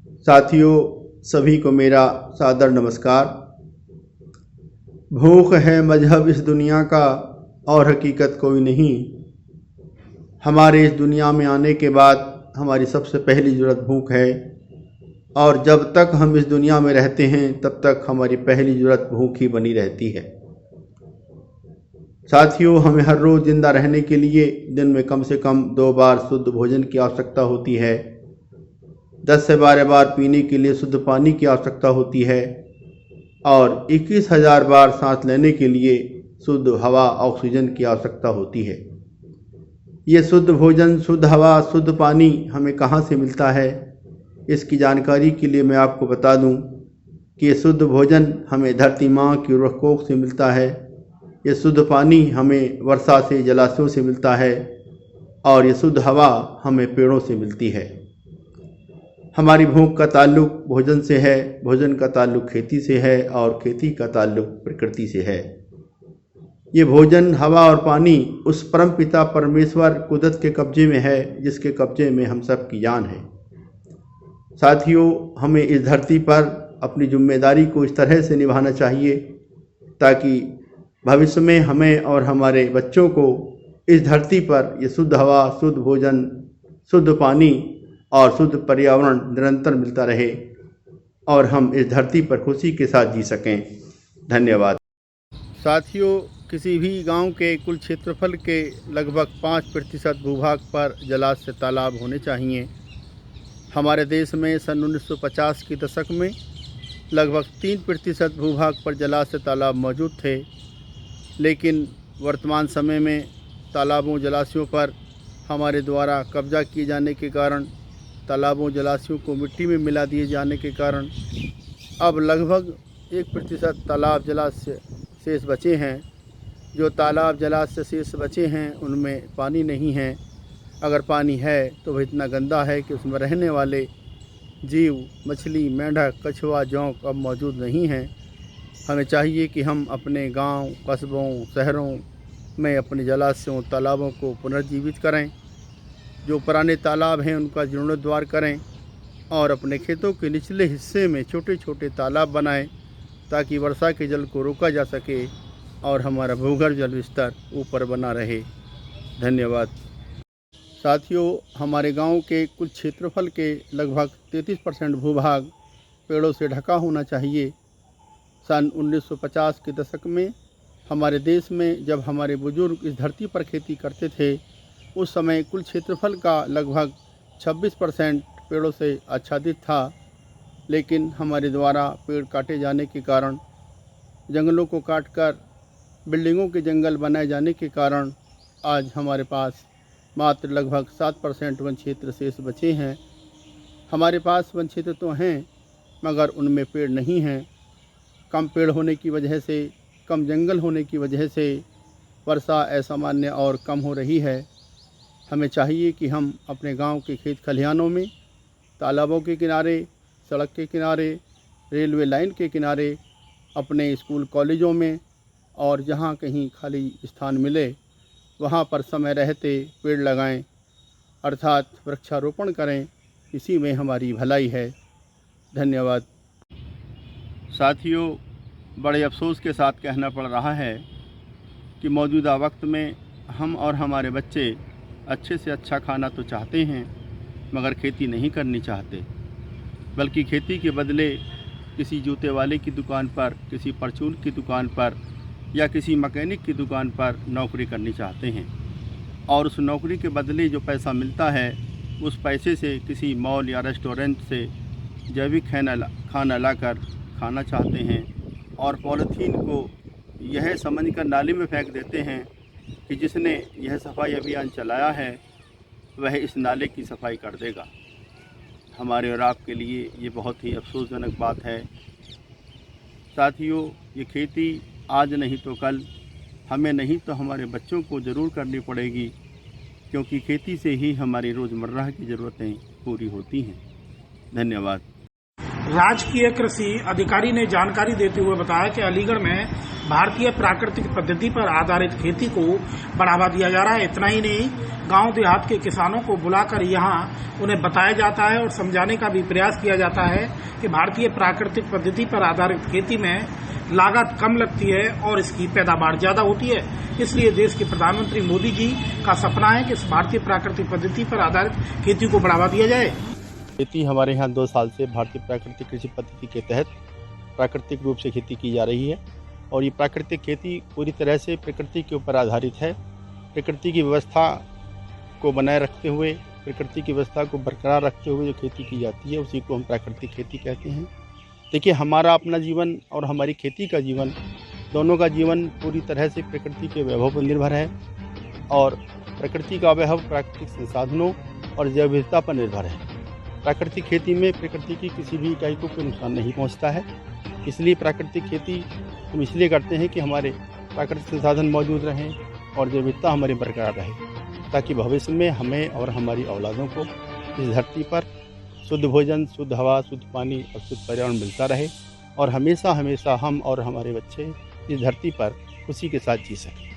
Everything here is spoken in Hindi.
साथियों, सभी को मेरा सादर नमस्कार। भूख है मजहब इस दुनिया का और हकीकत कोई नहीं। हमारे इस दुनिया में आने के बाद हमारी सबसे पहली ज़रूरत भूख है और जब तक हम इस दुनिया में रहते हैं तब तक हमारी पहली ज़रूरत भूख ही बनी रहती है। साथियों, हमें हर रोज़ ज़िंदा रहने के लिए दिन में कम से कम 2 बार शुद्ध भोजन की आवश्यकता होती है। 10 से 12 बार पीने के लिए शुद्ध पानी की आवश्यकता होती है और 21,000 बार सांस लेने के लिए शुद्ध हवा ऑक्सीजन की आवश्यकता होती है। ये शुद्ध भोजन, शुद्ध हवा, शुद्ध पानी हमें कहाँ से मिलता है, इसकी जानकारी के लिए मैं आपको बता दूं कि ये शुद्ध भोजन हमें धरती माँ की उर्वरक कोख से मिलता है। ये शुद्ध पानी हमें वर्षा से, जलाशयों से मिलता है और ये शुद्ध हवा हमें पेड़ों से मिलती है। हमारी भूख का ताल्लुक भोजन से है, भोजन का ताल्लुक खेती से है और खेती का ताल्लुक प्रकृति से है। ये भोजन, हवा और पानी उस परम पिता परमेश्वर कुदरत के कब्जे में है जिसके कब्जे में हम सब की जान है। साथियों, हमें इस धरती पर अपनी जिम्मेदारी को इस तरह से निभाना चाहिए ताकि भविष्य में हमें और हमारे बच्चों को इस धरती पर ये शुद्ध हवा, शुद्ध भोजन, शुद्ध पानी और शुद्ध पर्यावरण निरंतर मिलता रहे और हम इस धरती पर खुशी के साथ जी सकें। धन्यवाद। साथियों, किसी भी गांव के कुल क्षेत्रफल के लगभग 5% भूभाग पर जलाशय तालाब होने चाहिए। हमारे देश में सन 1950 के दशक में लगभग 3% भूभाग पर जलाशय तालाब मौजूद थे, लेकिन वर्तमान समय में तालाबों, जलाशयों पर हमारे द्वारा कब्जा किए जाने के कारण, तालाबों, जलाशयों को मिट्टी में मिला दिए जाने के कारण अब लगभग 1% तालाब, जलाशय शेष बचे हैं। जो तालाब, जलाशय शेष बचे हैं उनमें पानी नहीं है। अगर पानी है तो वह इतना गंदा है कि उसमें रहने वाले जीव, मछली, मेंढक, कछुआ, जोंक अब मौजूद नहीं हैं। हमें चाहिए कि हम अपने गांव, कस्बों, शहरों में अपने जलाशयों, तालाबों को पुनर्जीवित करें। जो पुराने तालाब हैं उनका जीर्णोद्धार करें और अपने खेतों के निचले हिस्से में छोटे छोटे तालाब बनाएं ताकि वर्षा के जल को रोका जा सके और हमारा भूगर्भ जल स्तर ऊपर बना रहे। धन्यवाद। साथियों, हमारे गांव के कुल क्षेत्रफल के लगभग 33% भूभाग पेड़ों से ढका होना चाहिए। सन 1950 के दशक में हमारे देश में जब हमारे बुजुर्ग इस धरती पर खेती करते थे, उस समय कुल क्षेत्रफल का लगभग 26% पेड़ों से आच्छादित था। लेकिन हमारे द्वारा पेड़ काटे जाने के कारण, जंगलों को काटकर बिल्डिंगों के जंगल बनाए जाने के कारण आज हमारे पास मात्र लगभग 7% वन क्षेत्र शेष बचे हैं। हमारे पास वन क्षेत्र तो हैं मगर उनमें पेड़ नहीं हैं। कम पेड़ होने की वजह से, कम जंगल होने की वजह से वर्षा असामान्य और कम हो रही है। हमें चाहिए कि हम अपने गांव के खेत खलिहानों में, तालाबों के किनारे, सड़क के किनारे, रेलवे लाइन के किनारे, अपने स्कूल कॉलेजों में और जहां कहीं खाली स्थान मिले वहां पर समय रहते पेड़ लगाएं, अर्थात वृक्षारोपण करें। इसी में हमारी भलाई है। धन्यवाद। साथियों, बड़े अफसोस के साथ कहना पड़ रहा है कि मौजूदा वक्त में हम और हमारे बच्चे अच्छे से अच्छा खाना तो चाहते हैं मगर खेती नहीं करनी चाहते, बल्कि खेती के बदले किसी जूते वाले की दुकान पर, किसी परचून की दुकान पर या किसी मैकेनिक की दुकान पर नौकरी करनी चाहते हैं और उस नौकरी के बदले जो पैसा मिलता है उस पैसे से किसी मॉल या रेस्टोरेंट से जैविक खाना लाकर खाना चाहते हैं और पॉलीथीन को यह समझकर नाली में फेंक देते हैं कि जिसने यह सफाई अभियान चलाया है वह इस नाले की सफाई कर देगा। हमारे और आपके लिए ये बहुत ही अफसोसजनक बात है। साथियों, ये खेती आज नहीं तो कल, हमें नहीं तो हमारे बच्चों को ज़रूर करनी पड़ेगी, क्योंकि खेती से ही हमारी रोज़मर्रा की ज़रूरतें पूरी होती हैं। धन्यवाद। राजकीय कृषि अधिकारी ने जानकारी देते हुए बताया कि अलीगढ़ में भारतीय प्राकृतिक पद्धति पर आधारित खेती को बढ़ावा दिया जा रहा है। इतना ही नहीं, गांव देहात के किसानों को बुलाकर यहां उन्हें बताया जाता है और समझाने का भी प्रयास किया जाता है कि भारतीय प्राकृतिक पद्धति पर आधारित खेती में लागत कम लगती है और इसकी पैदावार ज्यादा होती है। इसलिए देश के प्रधानमंत्री मोदी जी का सपना है कि इस भारतीय प्राकृतिक पद्धति पर आधारित खेती को बढ़ावा दिया जाए। खेती हमारे यहाँ 2 साल से भारतीय प्राकृतिक कृषि पद्धति के तहत प्राकृतिक रूप से खेती की जा रही है और ये प्राकृतिक खेती पूरी तरह से प्रकृति के ऊपर आधारित है। प्रकृति की व्यवस्था को बनाए रखते हुए, प्रकृति की व्यवस्था को बरकरार रखते हुए जो खेती की जाती है उसी को हम प्राकृतिक खेती कहते हैं। देखिए, हमारा अपना जीवन और हमारी खेती का जीवन, दोनों का जीवन पूरी तरह से प्रकृति के वैभव पर निर्भर है और प्रकृति का वैभव प्राकृतिक संसाधनों और जैव विविधता पर निर्भर है। प्राकृतिक खेती में प्रकृति की किसी भी इकाई को कोई नुकसान नहीं पहुंचता है। इसलिए प्राकृतिक खेती हम इसलिए करते हैं कि हमारे प्राकृतिक संसाधन मौजूद रहें और जैव विविधता हमारी बरकरार रहे, ताकि भविष्य में हमें और हमारी औलादों को इस धरती पर शुद्ध भोजन, शुद्ध हवा, शुद्ध पानी और शुद्ध पर्यावरण मिलता रहे और हमेशा हमेशा हम और हमारे बच्चे इस धरती पर खुशी के साथ जी सकें।